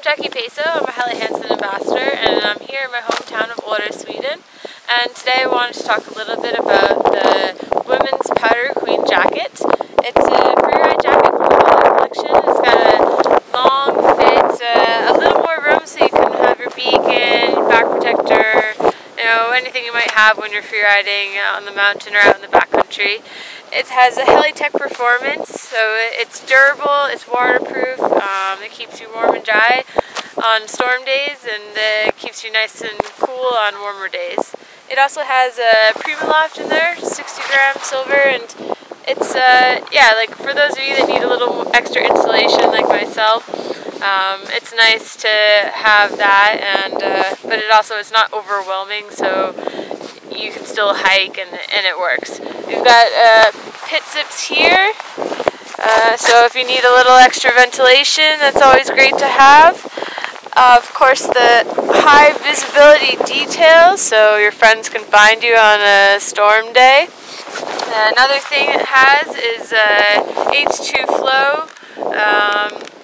Jackie Peso. I'm a Helly Hansen ambassador, and I'm here in my hometown of Åre, Sweden. And today I wanted to talk a little bit about the women's Powder Queen jacket. It's a free-ride jacket from the Helly collection. It's got a long fit, a little more room so you can have your beacon, back protector, anything you might have when you're free-riding on the mountain or out in the backcountry. It has a Helitech performance, so it's durable, it's waterproof, it keeps you warm and dry on storm days, and it keeps you nice and cool on warmer days. It also has a PrimaLoft in there, 60-gram silver, and it's, like for those of you that need a little extra insulation like myself, it's nice to have that, and but it also is not overwhelming, so you can still hike and it works. We've got pit zips here, so if you need a little extra ventilation, that's always great to have. Of course, the high visibility details, so your friends can find you on a storm day. Another thing it has is H2 Flow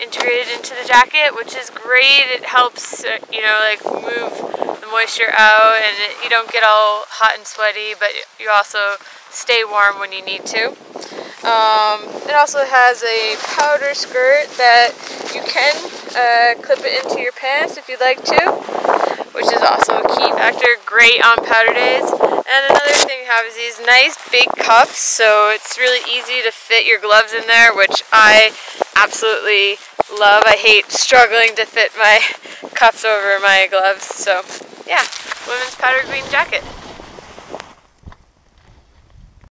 integrated into the jacket, which is great. It helps, move the moisture out, and you don't get all hot and sweaty, but you also stay warm when you need to. It also has a powder skirt that you can clip it into your pants if you'd like to, which is also a key factor. Great on powder days. And another thing you have is these nice big cuffs, so it's really easy to fit your gloves in there, which I absolutely love. I hate struggling to fit my cuffs over my gloves. So yeah, women's Powder Queen jacket.